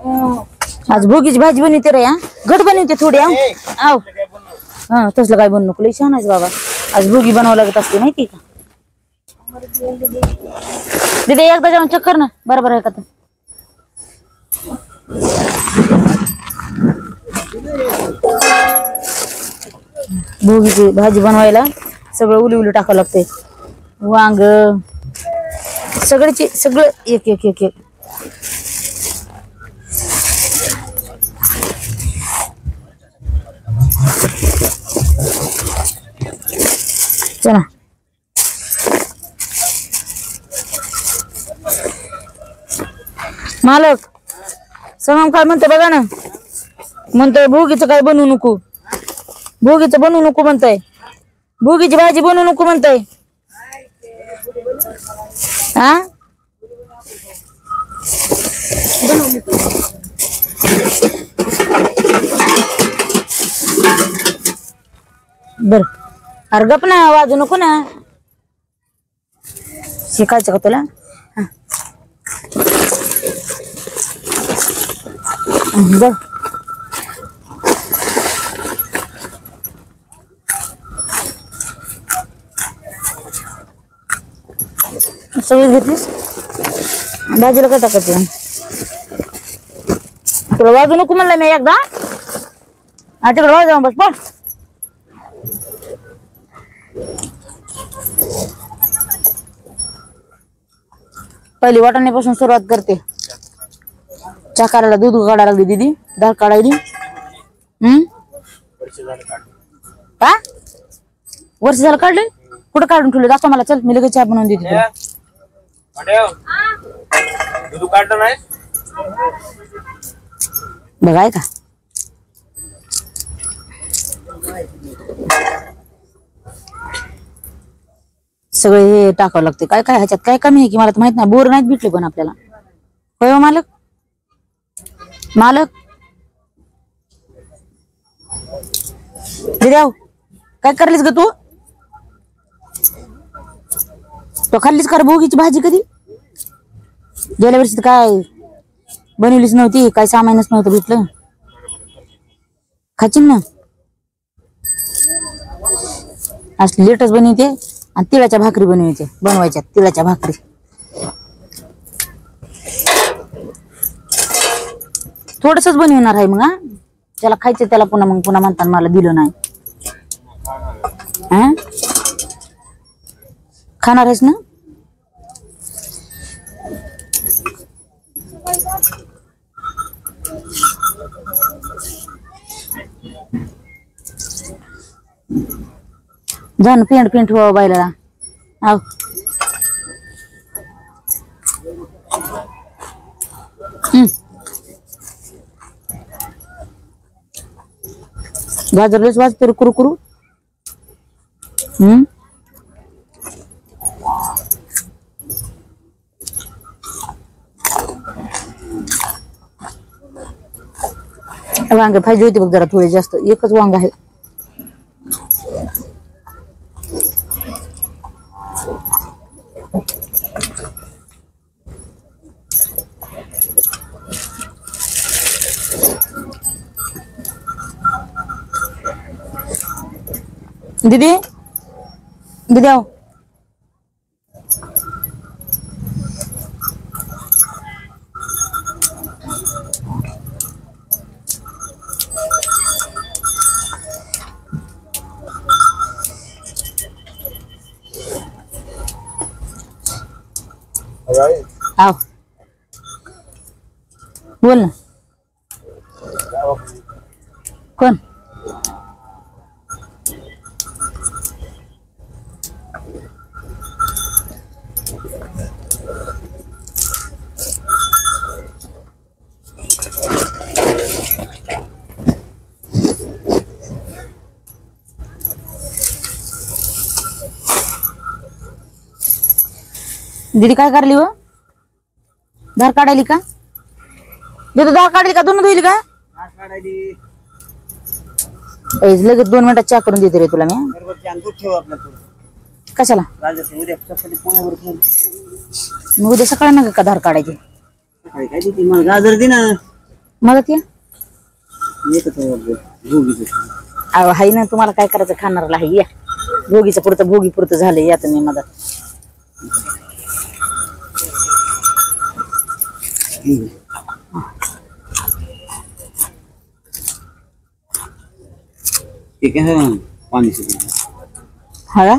आज भोगीची भाजी बनवते रे. घट बनवते थोडी. आव हा तसलं काय बनवू नको. लई छान आहे बाबा. आज भोगी बनवावं लागत असते माहिती का. दीदी एकदा जाऊन चेक कर ना बरोबर आहे का ते. भोगीची भाजी बनवायला सगळं उली उली टाकावं लागते. वांग सगळ्याची सगळं एक एक एक एक. चला मालक समम काय म्हणते बघा ना. म्हणतोय भोगीचं काय बनवू नको. भोगीचं बनवू नको म्हणताय. भोगीची भाजी बनवू नको म्हणताय. हा बर अरे गप ना वाजू नको ना. शिकायचं का तुला. बर सगळी घेतलीस भाजीला काय टाकायचं. तुला वाजू नको म्हणलं मी एकदा. तिकडे वाज जाऊ बस पण. पहिली वाटाण्यापासून सुरुवात करते. चहा करायला दूध काढायला लागली दीदी. डाळ काढायली. का वर्ष झालं काढले. कुठं काढून ठेवले दाखव मला. चल मी लगेच चहा बनवून देते. बघाय का सगळे हे टाकावं लागते. काय काय ह्याच्यात काय कमी आहे की मला तर माहित नाही. बोर नाहीत भेटले पण आपल्याला. होय मालक. मालक दिद्याव काय करलीस ग तू. तो खाल्लीच कर भोगीची भाजी कधी. गेल्या वर्षी काय बनवलीच नव्हती. काय सामानच नव्हतं भेटलं. खाचीन ना. असली लेटच बनवते आणि तिळाच्या भाकरी बनवायच्या तिळाच्या भाकरी. थोडसच बनवणार आहे मग. हा त्याला खायचं त्याला पुन्हा म्हणताना मला दिलं नाही. खाणार आहेस ना. जाण पेंट व्हावा बायला. आव गाजरलेच वाजते रे कुरकुरू. वांगे पाहिजे होते बघ जरा थोडे जास्त. एकच वांग आहे. दीदी दीदी आओ. आओ बोल ना. कोण दीदी काय करली हो. धार काढायली का. दीदी धार काढली का. दोन धुईल का. लगेच 2 मिनिटात चहा करून देते रे तुला मी. कशाला मग उद्या सकाळी नका का धार काढायची. गाजर दे ना. मला ते एकच भोगीचं अहो हाय ना, तुम्हाला काय करायचं खाणारला आहे या. भोगीचं पुरतं भोगी पुरतं झालं या तुम्ही मला. ठीक आहे पाणी हाला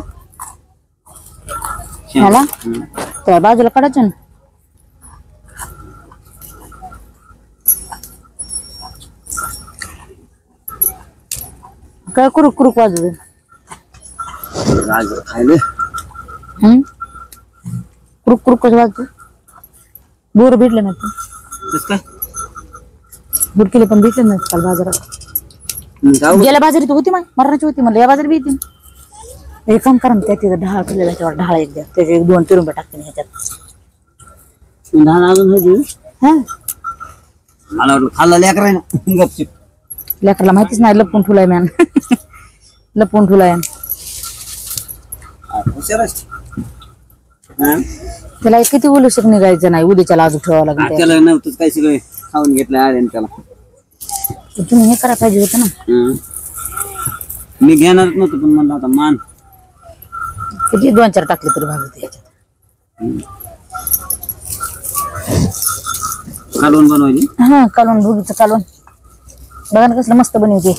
हाला त्या बाजूला काढायचं ना. काय कुरुक कुरुक वाजू गाजर खायला कुरुक कुरुक कसं वाजतो. बोर भेटले नाही ते. कसं काय बुडकेले पण भेटले नाही काल बाजारात. गेल्या बाजारी होती माय मरणाची होती म्हणलं या बाजारी बी येते. एक काम करा त्या तिथं ढाळ केलेला त्याच्यावर ढाळ एक द्या. त्याचे 2 तिरुंबे टाकते ह्याच्यात. अजून होती हा मला वाटलं खाल्ला लेकराय ना गपचिप. लेकरला माहितीच नाही लपून ठुलाय मॅन. लपून ठुलाय त्याला किती उलूशक निघायचं नाही. उद्याच्याला अजून ठेवावं लागेल. त्याला नव्हतंच काही सगळं खाऊन घेतलं आले त्याला. तुम्ही हे करायला पाहिजे होतं ना. मी घेणारच नव्हतं पण म्हणलं आता मान किती 2-4 टाकले तरी भागवते ह्याच्यात. कालवण बनवायची. हा कालवण भोगीचं कालवण बघा ना कसलं मस्त बनवते.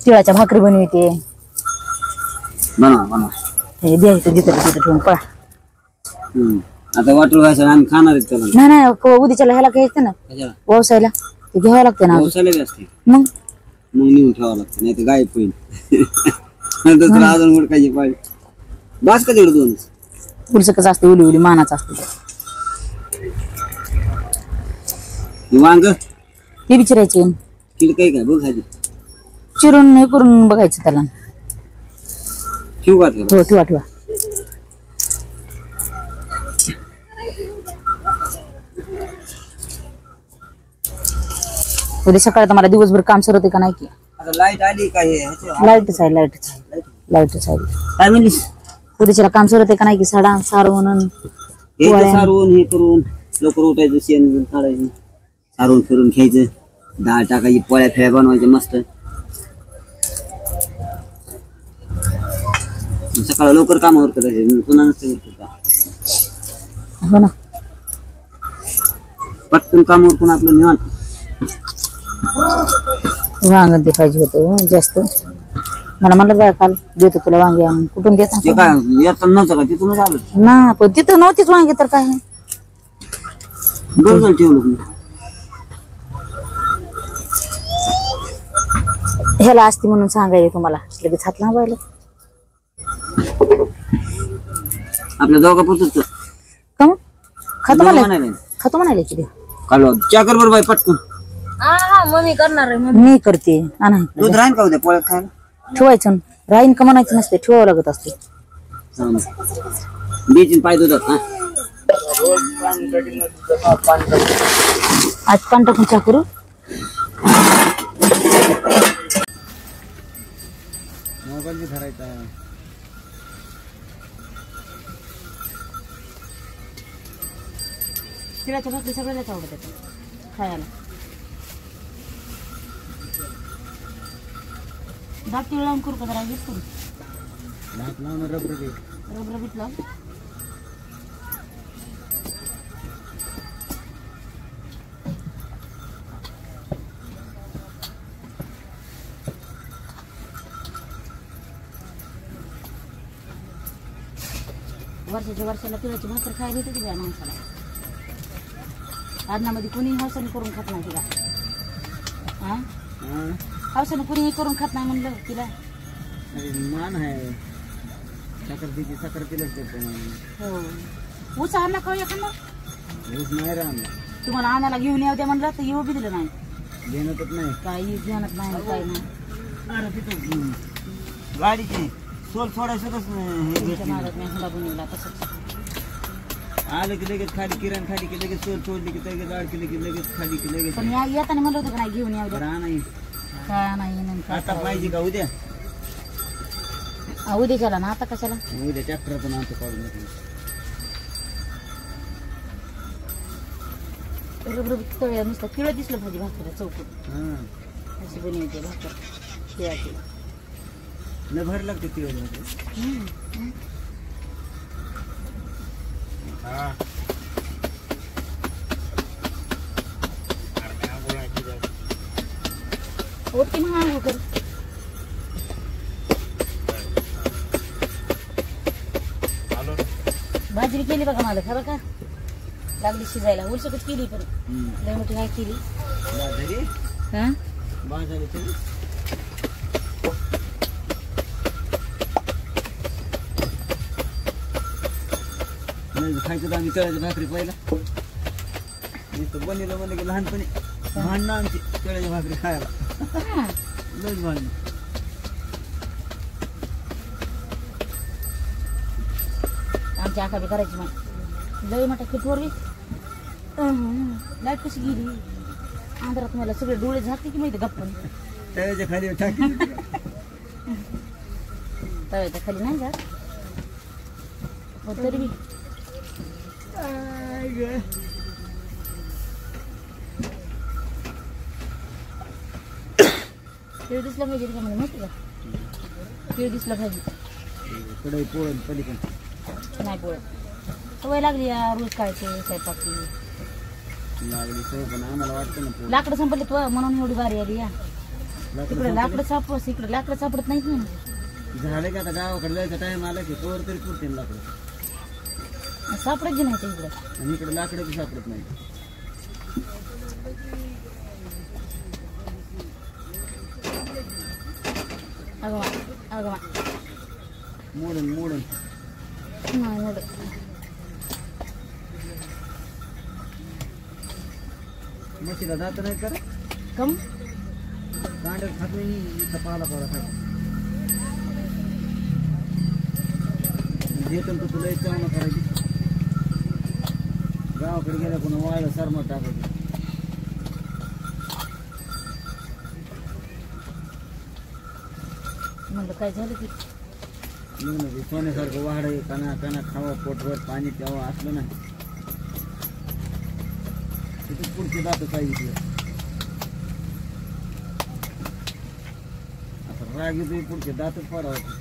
तिळाच्या भाकरी बनवते. बनवा बनवा हे द्यायचं जिथं तिथं ठेवून पळा. आता वाटलं व्हायचं आम्ही खाणार आहेत त्याला. नाही नाही उद्याच्याला ह्याला काय येतं ना व्यवसायाला ते घ्यावं लागतं ना. असते मग नेऊन ठेवावं लागतं नाही तर गायब होईल. अजून उडकायची पाहिजे बास का तेवढं 2 पुलसकच असते उली उली मानाचं असते. वांग ते विचारायचे किड काही काय बघ खाली चिरून हे करून बघायचं त्याला. ठेवू का हो ठेवा ठेवा. उद्या सकाळी तर मला दिवसभर काम सुरू होते का नाही की. आता लाईट आली काय लाईटच आहे लाईटच आहे लाईटच आहे. काय म्हणलीस उद्याच्याला काम सुरू होते का नाही की साडा सारवून सारवून हे करून लवकर उठायचं शेण काढायचं सारवून फिरून घ्यायचं डाळ टाकायची पोळ्या फेळ्या बनवायच्या मस्त. सकाळ लवकर कामावर करायचे पुन्हा नसते का हो ना. पटकन कामावर पण आपलं निवांत. वांग ते पाहिजे होतं जास्त. मला म्हणलं बाय काल देतो तुला वांगे आणून. कुठून देत ते काय येताना नव्हतं का तिथूनच आलं ना. पण तिथं नव्हतीच वांगे तर काय गरज ठेवलं ह्याला असती म्हणून सांगायचे तुम्हाला लगेच हात लावायला. आपल्या दोघापुरतच का मग खातो म्हणाले खातो म्हणाले की काल चाकर बरोबर बाई पटकून. मम्मी करणार आहे मी करते. दूध राहीन का उद्या पोळ्यात खायला ठेवायचं राहीन का म्हणायचं नसते ठेवावं लागत असते. बीच पाय दुधात आज पान टाकून चहा करू. मोबाईल धरायचा तिळाच्या भाकरी सगळ्याच आवडत येतात खायला. दात तिळ लावून करू का जरा वीस करू. दात लावून रबर बीट लाव. वर्षाला तिळाची भाकर खायला येते की माणसाला. अन्नामध्ये कोणी हौसाने करून खात नाही तिला. हा हौसाने कोणी करून खात नाही म्हणलं तिला. मान आहे साखर तिलाच देतो. हो ऊस आणला खाऊया खाणार. ऊस नाही राहणार तुम्हाला आणायला घेऊन येऊ द्या म्हणलं तर येऊ बी दिलं नाही. घेणतच नाही काही ध्यानात नाही काही नाही. गाडीची सोल सोडायचं मागत नाही हुंडा बनवला तसंच. आलं की लगेच खाली किरण खाली की लगेच सोल सोडली की लगेच गाड केली की लगेच खाली की लगेच. पण येताना म्हणलं होतं का नाही घेऊन येऊ द्या. नाही काय नाही आता पाहिजे का उद्या. उद्या गेला ना आता कशाला. उद्या ट्रॅक्टरचं आणतो काढून. रबरबीत तळ्या नुसतं किळं दिसलं भाजी भाकरीला चौकट हा अशी बनवते भाकर तिळाची. लय भारी लागते तिळाची भाकरी. ओके मग आंघोळ कर. भाजी केली बघा मला खरं का लागली शिजायला उलसकच केली पण लय मोठी काय केली बाजारी हा बाजारी तरी खायचं तर आम्ही तळ्याची भाकरी पहिला नुसतं बनवलं म्हणलं की लहानपणी भांडणं आमची तळ्याची भाकरी खायला लयच भांडणं. आमची आका बी करायची मग लय मोठा किटवर लाईट कशी गेली अंधारात मला सगळे डोळे झाकते की माहिती गप्पन तळ्याच्या खाली टाकी तव्याच्या खाली नाही जात हो तरी बी तिळ दिसला पाहिजे का मला माहिती का तिळ दिसला पाहिजे कढई पोळण पलीकडे नाही पोळत सवय लागली या रोज खायचे स्वयंपाकी लागली सवय पण आम्हाला वाटतं ना पोळण. लाकडं संपले तू म्हणून एवढी बारी आली या इकडे लाकडं सापस इकडे लाकडं सापडत नाहीत ना झाले का आता गावाकडे जायचा टाइम आला की तोवर तरी पुरते लाकडं सापडायची नाही इकडे आणि इकडे लाकडं बी सापडत नाही. अगवा अगवा मोडून मोडून नाही मोड म्हशीला जात नाही कर कम कांड्यात खात नाही इथं पाला पाला खात देतो तर तुला चावणं करायची गावाकडे गेला कोणा वाळलं सरमट टाकायचं. म्हणलं काय झालं की म्हणजे सोन्यासारखं वाढ आहे काना काना खावा पोटभर पाणी प्यावं असलं नाही तिथे पुढचे जातं पाहिजे आता राग येतो पुढचे दातच पडावं.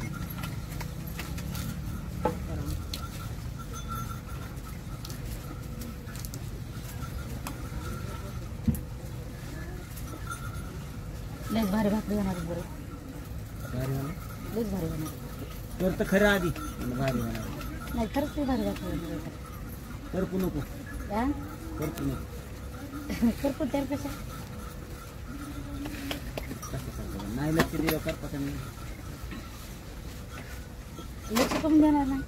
लयच भारी भाकरी होणार बरं भारी होणार लयच भारी होणार तर तर खरं आधी भारी होणार नाही खरंच ते भारी भाकरी होणार करपू नको हा करपू नको करतो तर कसं कसं करतो नाही लक्ष दिलं करता का नाही लक्ष कमी देणार नाही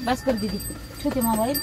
बस कर दीदी ठेवते मोबाईल